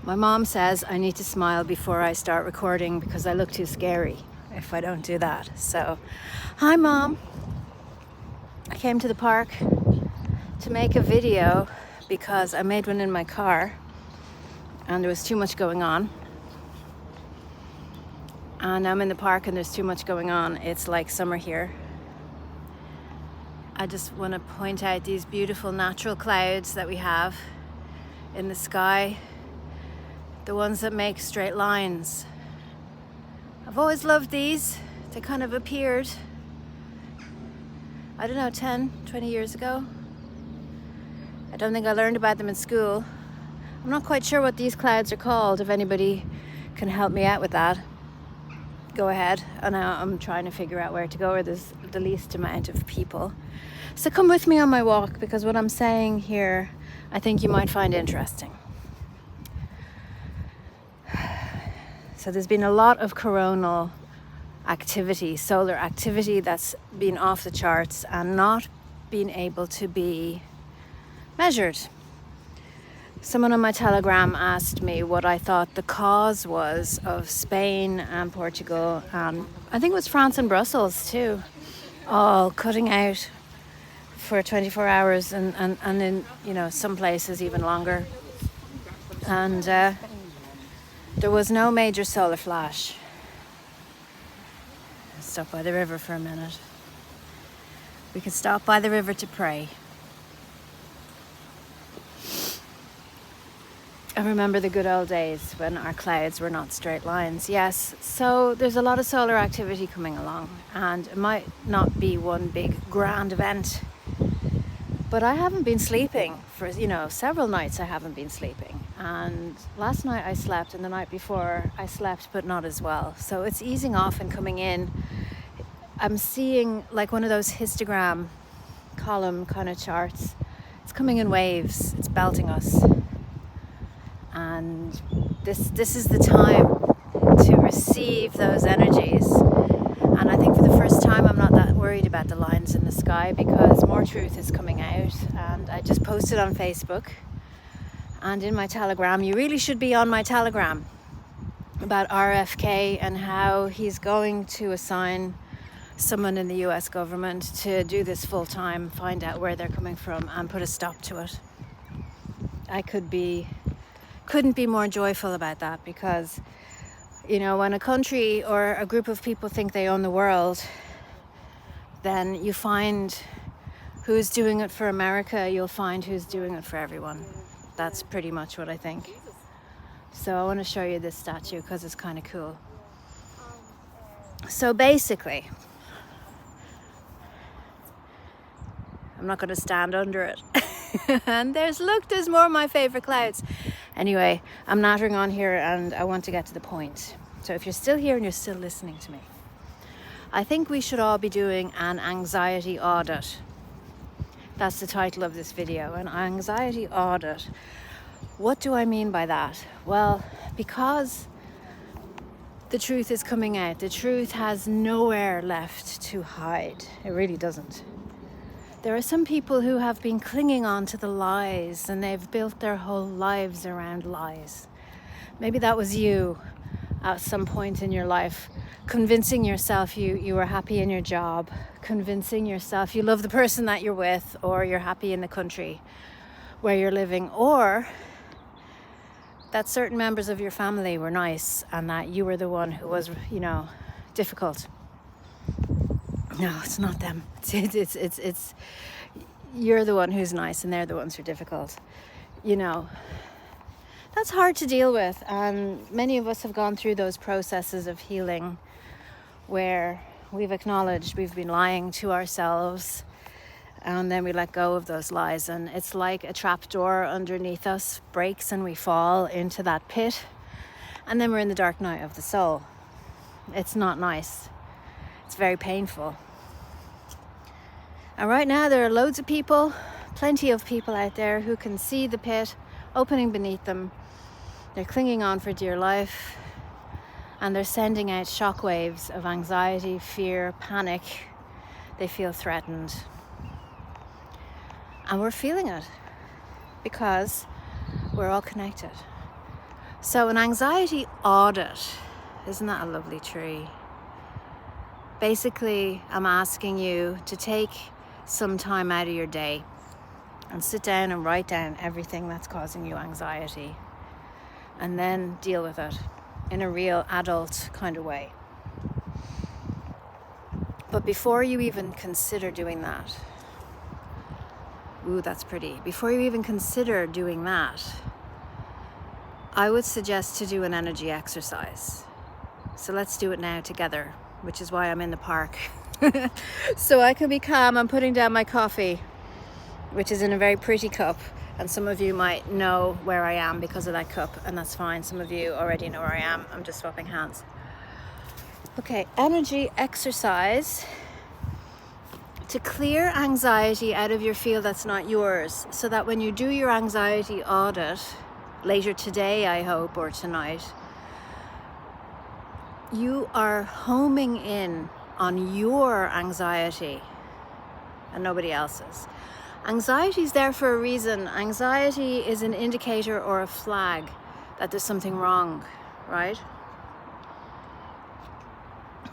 My mom says I need to smile before I start recording because I look too scary if I don't do that. So, hi Mom. I came to the park to make a video because I made one in my car and there was too much going on. And I'm in the park and there's too much going on. It's like summer here. I just want to point out these beautiful natural clouds that we have in the sky. The ones that make straight lines. I've always loved these. They kind of appeared, I don't know, 10, 20 years ago. I don't think I learned about them in school. I'm not quite sure what these clouds are called. If anybody can help me out with that, go ahead. And now I'm trying to figure out where to go where there's the least amount of people. So come with me on my walk because what I'm saying here I think you might find interesting. So there's been a lot of coronal activity, solar activity that's been off the charts and not been able to be measured. Someone on my Telegram asked me what I thought the cause was of Spain and Portugal, and I think it was France and Brussels too, all cutting out for 24 hours and in, you know, some places even longer. And there was no major solar flash. Stop by the river for a minute. We could stop by the river to pray. I remember the good old days when our clouds were not straight lines. Yes, so there's a lot of solar activity coming along, and it might not be one big grand event, but I haven't been sleeping for, several nights I haven't been sleeping. And last night I slept, and the night before I slept, but not as well. So it's easing off and coming in. I'm seeing like one of those histogram column kind of charts. It's coming in waves. It's belting us. And this is the time to receive those energies. And I think for the first time I'm not that worried about the lines in the sky because more truth is coming out. And I just posted on Facebook and in my Telegram. You really should be on my Telegram about RFK and how he's going to assign someone in the US government to do this full time, find out where they're coming from and put a stop to it. I couldn't be more joyful about that because, when a country or a group of people think they own the world, then you find who's doing it for America, you'll find who's doing it for everyone. That's pretty much what I think. So I want to show you this statue because it's kind of cool. So basically, I'm not going to stand under it. And there's more of my favorite clouds. Anyway, I'm nattering on here and I want to get to the point. So if you're still here and you're still listening to me, I think we should all be doing an anxiety audit. That's the title of this video, an anxiety audit. What do I mean by that? Well, because the truth is coming out. The truth has nowhere left to hide. It really doesn't. There are some people who have been clinging on to the lies and they've built their whole lives around lies. Maybe that was you at some point in your life, convincing yourself you were happy in your job, convincing yourself you love the person that you're with, or you're happy in the country where you're living, or that certain members of your family were nice and that you were the one who was, difficult. No, it's not them. It's you're the one who's nice and they're the ones who are difficult. That's hard to deal with, and many of us have gone through those processes of healing where we've acknowledged we've been lying to ourselves, and then we let go of those lies, and it's like a trapdoor underneath us breaks and we fall into that pit, and then we're in the dark night of the soul. It's not nice. It's very painful. And right now there are loads of people, plenty of people out there who can see the pit opening beneath them. They're clinging on for dear life, and they're sending out shockwaves of anxiety, fear, panic. They feel threatened. And we're feeling it because we're all connected. So an anxiety audit, isn't that a lovely tree? Basically, I'm asking you to take some time out of your day and sit down and write down everything that's causing you anxiety, and then deal with it in a real adult kind of way. But before you even consider doing that, ooh, that's pretty. Before you even consider doing that, I would suggest to do an energy exercise. So let's do it now together, which is why I'm in the park. So I can be calm. I'm putting down my coffee, which is in a very pretty cup. And some of you might know where I am because of that cup, and that's fine. Some of you already know where I am. I'm just swapping hands. Okay, energy exercise to clear anxiety out of your field that's not yours, so that when you do your anxiety audit later today, I hope, or tonight, you are homing in on your anxiety and nobody else's. Anxiety is there for a reason. Anxiety is an indicator or a flag that there's something wrong, right?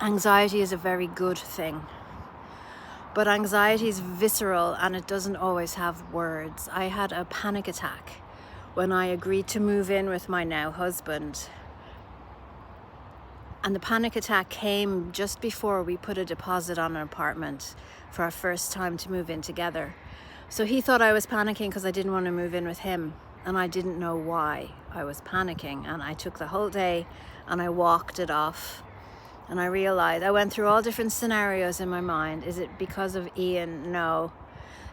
Anxiety is a very good thing. But anxiety is visceral and it doesn't always have words. I had a panic attack when I agreed to move in with my now husband. And the panic attack came just before we put a deposit on an apartment for our first time to move in together. So he thought I was panicking because I didn't want to move in with him. And I didn't know why I was panicking. And I took the whole day and I walked it off. And I realized, I went through all different scenarios in my mind. Is it because of Ian? No.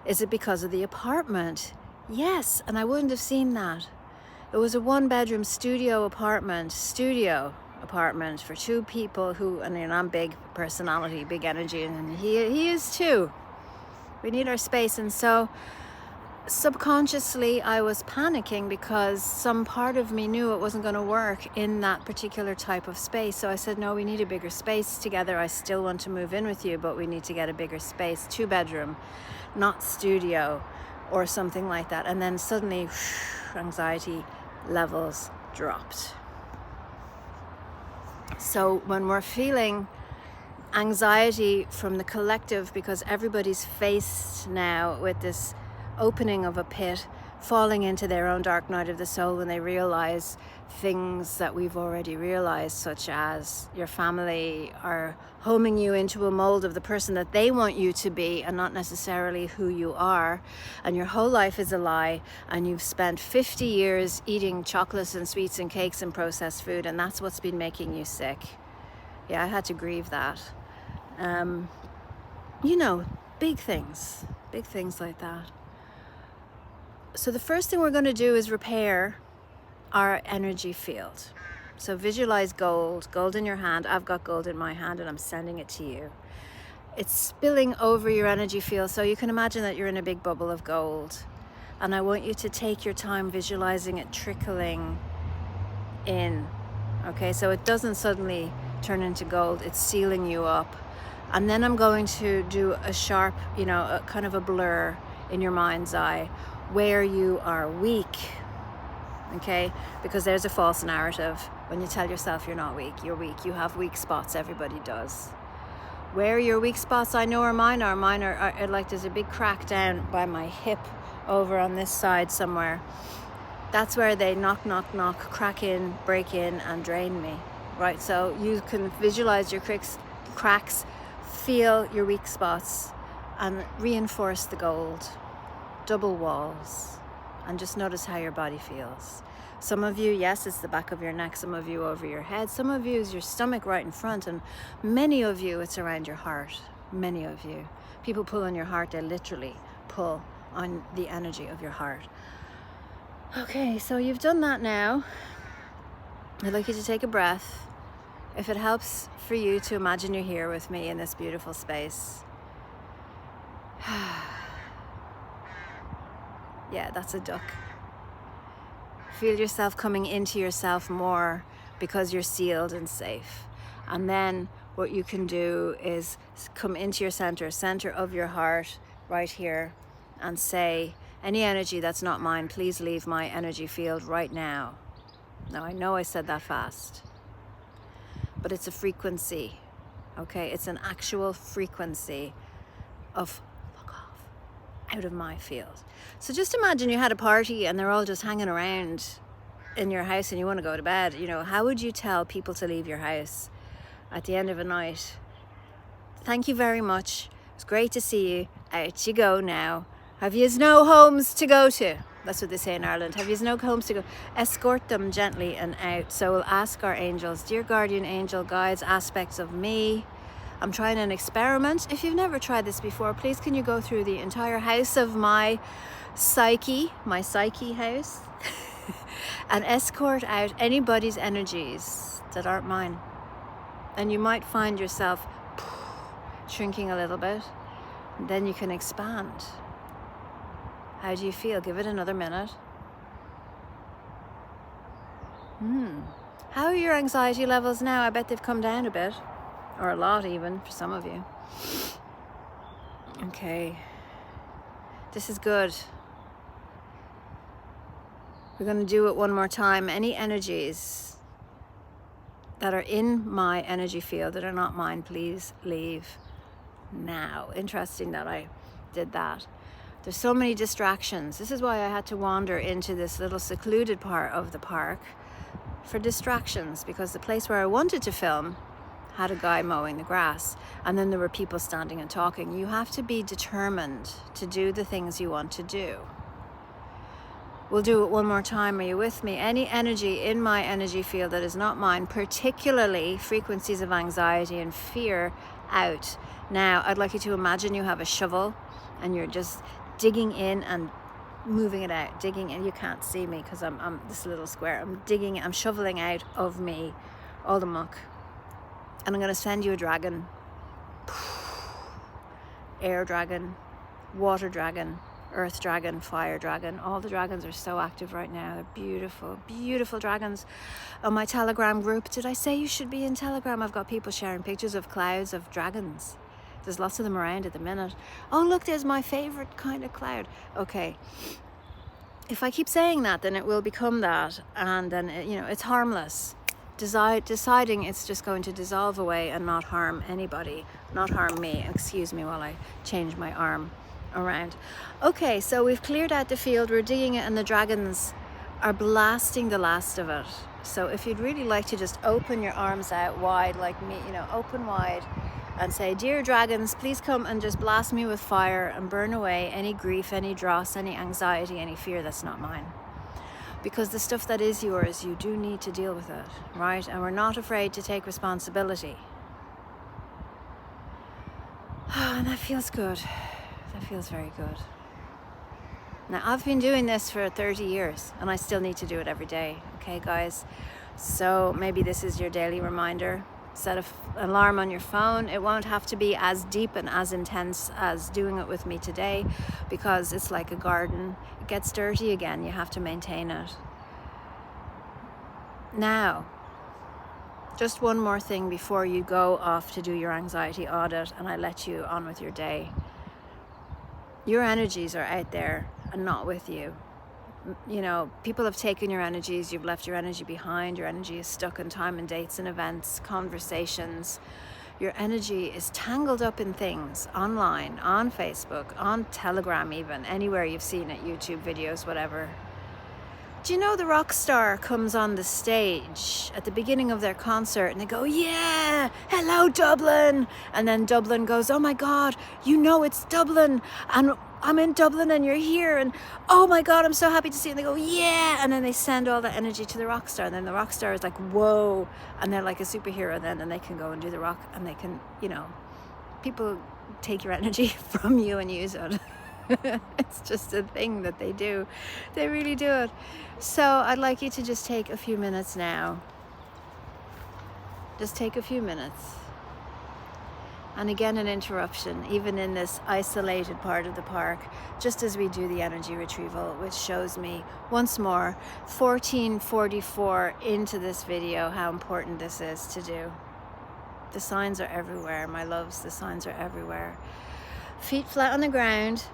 Is it because of the apartment? Yes, and I wouldn't have seen that. It was a 1-bedroom studio apartment for 2 people who, and you know, I'm big personality, big energy, and he is too. We need our space. And so subconsciously I was panicking because some part of me knew it wasn't going to work in that particular type of space. So I said, no, we need a bigger space together. I still want to move in with you, but we need to get a bigger space, 2-bedroom, not studio or something like that. And then suddenly anxiety levels dropped. So when we're feeling anxiety from the collective, because everybody's faced now with this opening of a pit, falling into their own dark night of the soul when they realize things that we've already realized, such as your family are homing you into a mold of the person that they want you to be and not necessarily who you are, and your whole life is a lie, and you've spent 50 years eating chocolates and sweets and cakes and processed food, and that's what's been making you sick. Yeah, I had to grieve that. You know, big things like that. So the first thing we're going to do is repair our energy field. So visualize gold in your hand. I've got gold in my hand and I'm sending it to you. It's spilling over your energy field. So you can imagine that you're in a big bubble of gold. And I want you to take your time visualizing it trickling in. Okay, so it doesn't suddenly turn into gold. It's sealing you up. And then I'm going to do a sharp, a kind of a blur in your mind's eye where you are weak, okay? Because there's a false narrative. When you tell yourself you're not weak, you're weak. You have weak spots, everybody does. Where your weak spots, I know are mine are like there's a big crack down by my hip over on this side somewhere. That's where they knock, crack in, break in and drain me, right? So you can visualize your cracks, feel your weak spots and reinforce the gold. Double walls, and just notice how your body feels. Some of you, yes, it's the back of your neck. Some of you over your head. Some of you is your stomach right in front, and many of you it's around your heart. Many of you. People pull on your heart. They literally pull on the energy of your heart. Okay, so you've done that now. I'd like you to take a breath. If it helps for you to imagine you're here with me in this beautiful space. Yeah, that's a duck. Feel yourself coming into yourself more because you're sealed and safe. And then what you can do is come into your center of your heart right here and say, any energy that's not mine, please leave my energy field right now. Now, I know I said that fast, but it's a frequency, okay? It's an actual frequency of fuck off, out of my field. So just imagine you had a party and they're all just hanging around in your house and you want to go to bed. You know, how would you tell people to leave your house at the end of a night? Thank you very much. It's great to see you. Out you go now. Have you no homes to go to? That's what they say in Ireland. Have you no homes to go? Escort them gently and out. So we'll ask our angels, dear guardian angel, guides, aspects of me. I'm trying an experiment. If you've never tried this before, please can you go through the entire house of my psyche house, and escort out anybody's energies that aren't mine. And you might find yourself shrinking a little bit. Then you can expand. How do you feel? Give it another minute. How are your anxiety levels now? I bet they've come down a bit, or a lot even for some of you. Okay, this is good. We're going to do it one more time. Any energies that are in my energy field that are not mine, please leave now. Interesting that I did that. There's so many distractions. This is why I had to wander into this little secluded part of the park for distractions, because the place where I wanted to film had a guy mowing the grass, and then there were people standing and talking. You have to be determined to do the things you want to do. We'll do it one more time. Are you with me? Any energy in my energy field that is not mine, particularly frequencies of anxiety and fear, out. Now, I'd like you to imagine you have a shovel and you're just digging in and moving it out, digging in. You can't see me because I'm this little square. I'm shoveling out of me all the muck. And I'm going to send you a dragon. Air dragon, water dragon, earth dragon, fire dragon. All the dragons are so active right now. They're beautiful, beautiful dragons. On my Telegram group, did I say you should be in Telegram? I've got people sharing pictures of clouds of dragons. There's lots of them around at the minute. Oh, look, there's my favorite kind of cloud. Okay. If I keep saying that, then it will become that. And then, it's harmless. Deciding it's just going to dissolve away and not harm anybody, not harm me. Excuse me while I change my arm around. Okay, so we've cleared out the field, we're digging it, and the dragons are blasting the last of it. So if you'd really like to just open your arms out wide like me, open wide, and say, dear dragons, please come and just blast me with fire and burn away any grief, any dross, any anxiety, any fear that's not mine. Because the stuff that is yours, you do need to deal with it, right? And we're not afraid to take responsibility. And that feels good. That feels very good. Now, I've been doing this for 30 years and I still need to do it every day. Okay, guys? So maybe this is your daily reminder. Set an alarm on your phone. It won't have to be as deep and as intense as doing it with me today, because it's like a garden. It gets dirty again. You have to maintain it. Now, just one more thing before you go off to do your anxiety audit and I let you on with your day. Your energies are out there and not with you. People have taken your energies, you've left your energy behind, your energy is stuck in time and dates and events, conversations. Your energy is tangled up in things online, on Facebook, on Telegram even, anywhere you've seen it, YouTube videos, whatever. Do you know the rock star comes on the stage at the beginning of their concert and they go, yeah, hello Dublin. And then Dublin goes, oh my God, it's Dublin. And I'm in Dublin and you're here. And oh my God, I'm so happy to see you. And they go, yeah. And then they send all that energy to the rock star. And then the rock star is like, whoa. And they're like a superhero then. And they can go and do the rock. And they can, people take your energy from you and use it. It's just a thing that they do. They really do it. So I'd like you to just take a few minutes now. Just take a few minutes. And again, an interruption, even in this isolated part of the park, just as we do the energy retrieval, which shows me once more, 14:44 into this video, how important this is to do. The signs are everywhere, my loves, the signs are everywhere. Feet flat on the ground,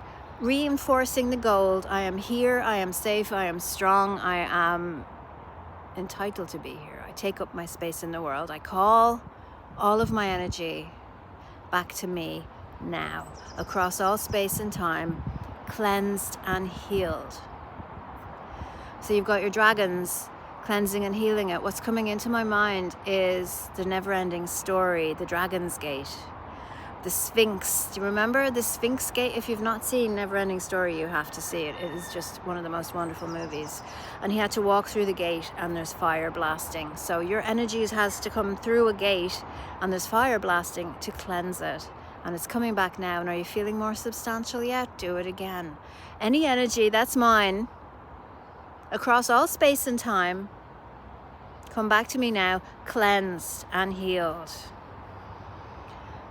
reinforcing the gold. I am here, I am safe, I am strong, I am entitled to be here. I take up my space in the world. I call all of my energy back to me now, across all space and time, cleansed and healed. So you've got your dragons cleansing and healing it. What's coming into my mind is the never-ending story, the Dragon's Gate, the Sphinx. Do you remember the Sphinx Gate? If you've not seen Never-Ending Story, you have to see it. It is just one of the most wonderful movies. And he had to walk through the gate and there's fire blasting. So your energies has to come through a gate and there's fire blasting to cleanse it. And it's coming back now. And are you feeling more substantial yet? Do it again. Any energy that's mine, across all space and time, come back to me now, cleansed and healed.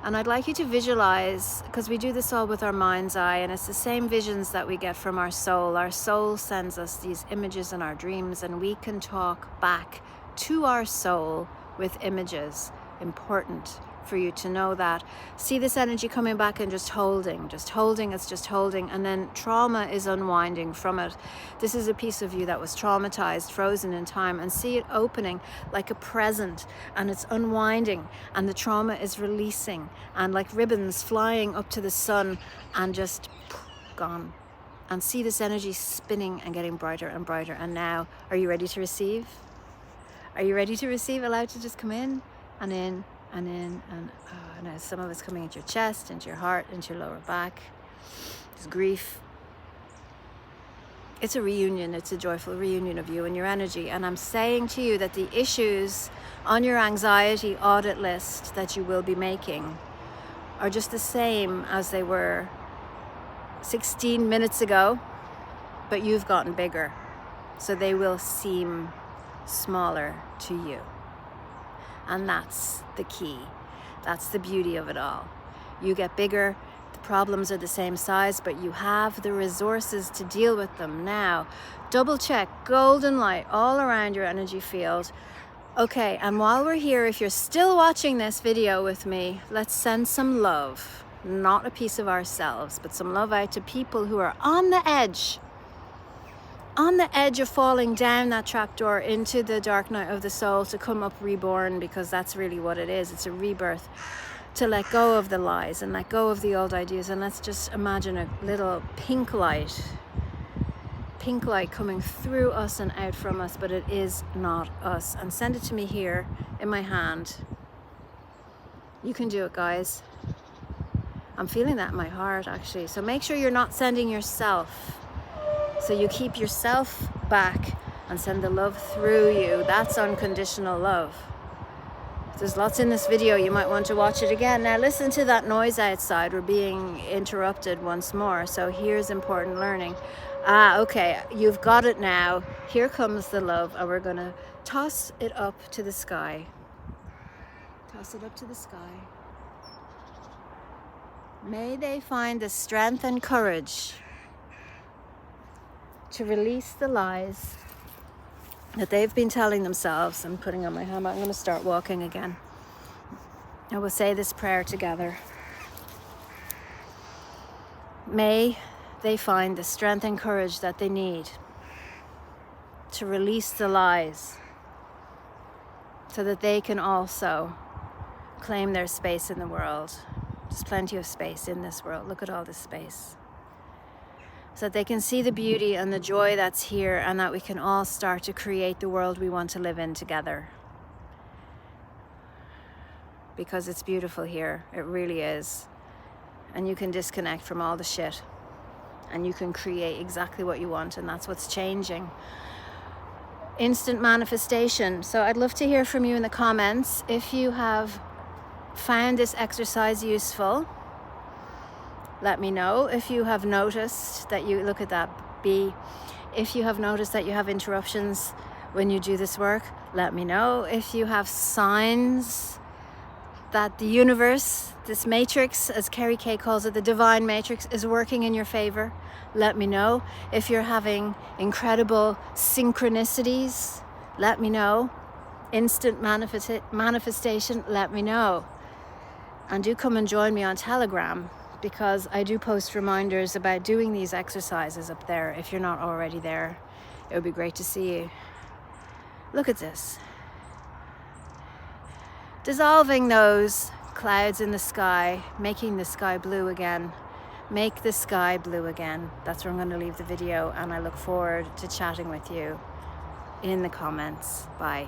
And I'd like you to visualize, because we do this all with our mind's eye, and it's the same visions that we get from our soul. Our soul sends us these images in our dreams, and we can talk back to our soul with images. Important for you to know that. See this energy coming back and just holding, it's just holding, and then trauma is unwinding from it. This is a piece of you that was traumatized, frozen in time, and see it opening like a present, and it's unwinding, and the trauma is releasing, and like ribbons flying up to the sun and just gone. And see this energy spinning and getting brighter and brighter. And now, are you ready to receive? Are you ready to receive? Allow it to just come in and in and in, and now some of it's coming into your chest, into your heart, into your lower back. It's grief. It's a reunion. It's a joyful reunion of you and your energy. And I'm saying to you that the issues on your anxiety audit list that you will be making are just the same as they were 16 minutes ago, but you've gotten bigger. So they will seem smaller to you. And that's the key. That's the beauty of it all. You get bigger, the problems are the same size, but you have the resources to deal with them now. Double check, golden light all around your energy field. Okay, and while we're here, if you're still watching this video with me, let's send some love. Not a piece of ourselves, but some love out to people who are on the edge of falling down that trapdoor into the dark night of the soul, to come up reborn, because that's really what it is. It's a rebirth, to let go of the lies and let go of the old ideas. And let's just imagine a little pink light coming through us and out from us, but it is not us. And send it to me here in my hand. You can do it, guys. I'm feeling that in my heart, actually. So make sure you're not sending yourself. So you keep yourself back and send the love through you. That's unconditional love. There's lots in this video. You might want to watch it again. Now listen to that noise outside. We're being interrupted once more. So here's important learning. Okay, you've got it now. Here comes the love, and we're going to toss it up to the sky. Toss it up to the sky. May they find the strength and courage to release the lies that they've been telling themselves. I'm putting on my hammer. I'm going to start walking again. I will say this prayer together. May they find the strength and courage that they need to release the lies, so that they can also claim their space in the world. There's plenty of space in this world. Look at all this space. So that they can see the beauty and the joy that's here, and that we can all start to create the world we want to live in together. Because it's beautiful here. It really is. And you can disconnect from all the shit. And you can create exactly what you want, and that's what's changing. Instant manifestation. So I'd love to hear from you in the comments. If you have found this exercise useful, let me know. If you have noticed that you, look at that bee, if you have noticed that you have interruptions when you do this work, let me know. If you have signs that the universe, this matrix, as Kerry Kay calls it, the divine matrix, is working in your favor, let me know. If you're having incredible synchronicities, let me know. Instant manifestation, let me know. And do come and join me on Telegram, because I do post reminders about doing these exercises up there. If you're not already there, it would be great to see you. Look at this. Dissolving those clouds in the sky, making the sky blue again. Make the sky blue again. That's where I'm going to leave the video, and I look forward to chatting with you in the comments. Bye.